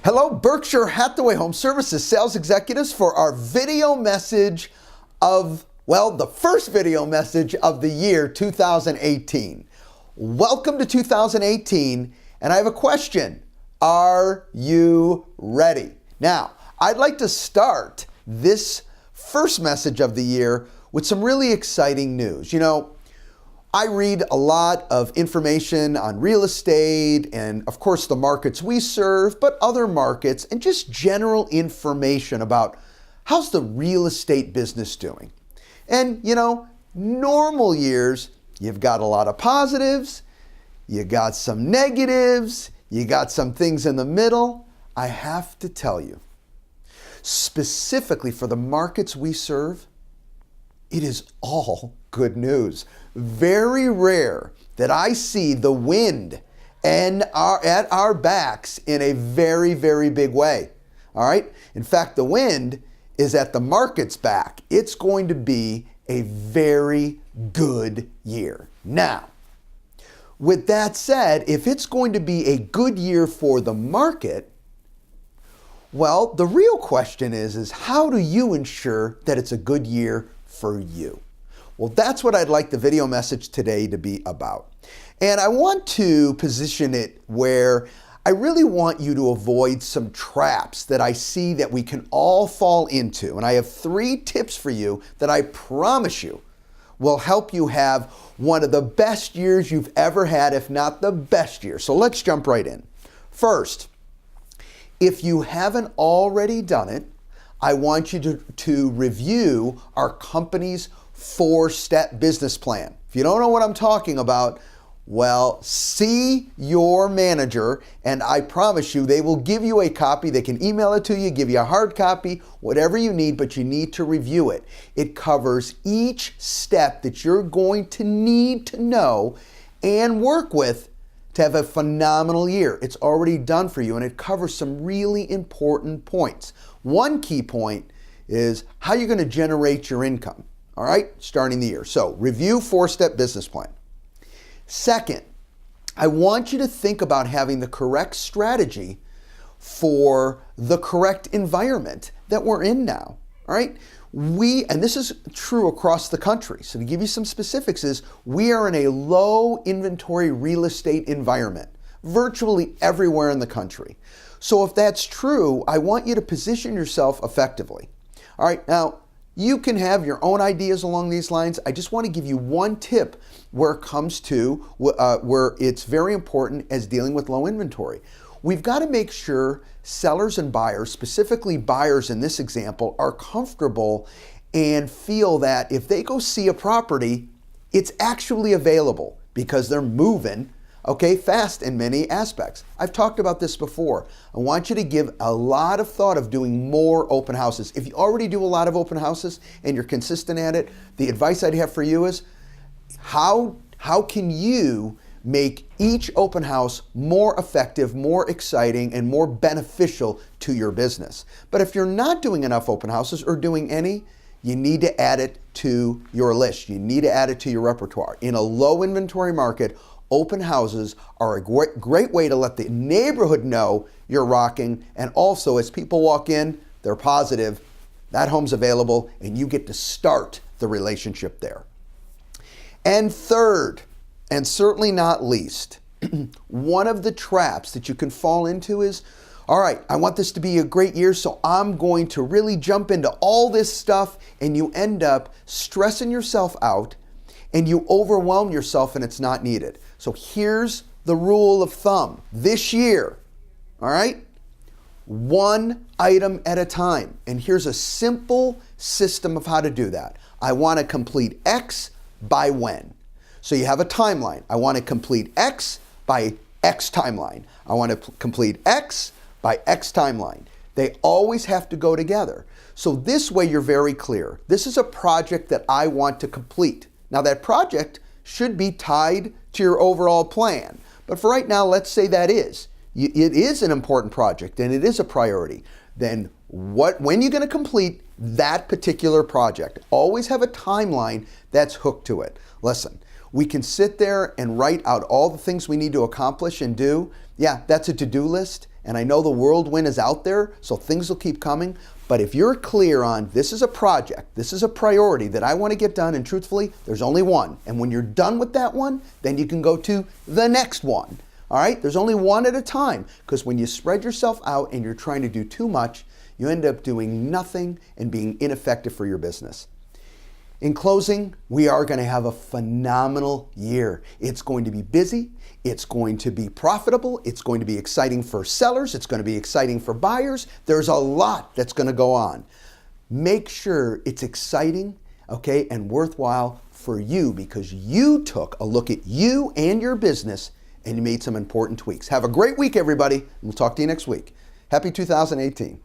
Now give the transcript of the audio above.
Hello, Berkshire Hathaway Home Services sales executives for our video message of, the first video message of the year 2018. Welcome to 2018, and I have a question. Are you ready? Now, I'd like to start this first message of the year with some really exciting news. I read a lot of information on real estate and, of course, the markets we serve, but other markets, and just general information about how's the real estate business doing. And, normal years, you've got a lot of positives, you got some negatives, you got some things in the middle. I have to tell you, specifically for the markets we serve, it is all good news. Very rare that I see the wind at our backs in a very, very big way. All right? In fact, the wind is at the market's back. It's going to be a very good year. Now, with that said, if it's going to be a good year for the market, the real question is how do you ensure that it's a good year for you? Well, that's what I'd like the video message today to be about. And I want to position it where I really want you to avoid some traps that I see that we can all fall into. And I have 3 tips for you that I promise you will help you have one of the best years you've ever had, if not the best year. So let's jump right in. First, if you haven't already done it, I want you to review our company's 4-step business plan. If you don't know what I'm talking about, see your manager, and I promise you they will give you a copy. They can email it to you, give you a hard copy, whatever you need, but you need to review it. It covers each step that you're going to need to know and work with to have a phenomenal year. It's already done for you, and it covers some really important points. One key point is how you're going to generate your income, all right, starting the year. So review 4-step business plan. Second, I want you to think about having the correct strategy for the correct environment that we're in now, all right? And this is true across the country. So to give you some specifics we are in a low inventory real estate environment, virtually everywhere in the country. So if that's true, I want you to position yourself effectively. All right, now you can have your own ideas along these lines. I just want to give you one tip where it comes to where it's very important as dealing with low inventory. We've got to make sure sellers and buyers, specifically buyers in this example, are comfortable and feel that if they go see a property, it's actually available because they're moving fast in many aspects. I've talked about this before. I want you to give a lot of thought of doing more open houses. If you already do a lot of open houses and you're consistent at it, the advice I'd have for you is how can you make each open house more effective, more exciting, and more beneficial to your business. But if you're not doing enough open houses or doing any, you need to add it to your list. You need to add it to your repertoire. In a low inventory market, open houses are a great way to let the neighborhood know you're rocking, and also as people walk in, they're positive, that home's available, and you get to start the relationship there. And third, and certainly not least, one of the traps that you can fall into is, all right, I want this to be a great year, so I'm going to really jump into all this stuff, and you end up stressing yourself out, and you overwhelm yourself, and it's not needed. So here's the rule of thumb. This year, all right, one item at a time. And here's a simple system of how to do that. I want to complete X by when. So you have a timeline. I want to complete X by X timeline. I want to complete X by X timeline. They always have to go together. So this way you're very clear. This is a project that I want to complete. Now that project should be tied to your overall plan. But for right now, let's say that it is an important project and it is a priority. Then when are you going to complete that particular project? Always have a timeline that's hooked to it. Listen, We can sit there and write out all the things we need to accomplish and do. Yeah, that's a to-do list. And I know the whirlwind is out there, so things will keep coming. But if you're clear on this is a project, this is a priority that I want to get done, and truthfully, there's only one. And when you're done with that one, then you can go to the next one. All right? There's only one at a time, because when you spread yourself out and you're trying to do too much, you end up doing nothing and being ineffective for your business. In closing, we are going to have a phenomenal year. It's going to be busy. It's going to be profitable. It's going to be exciting for sellers. It's going to be exciting for buyers. There's a lot that's going to go on. Make sure it's exciting, okay, and worthwhile for you, because you took a look at you and your business and you made some important tweaks. Have a great week, everybody. We'll talk to you next week. Happy 2018.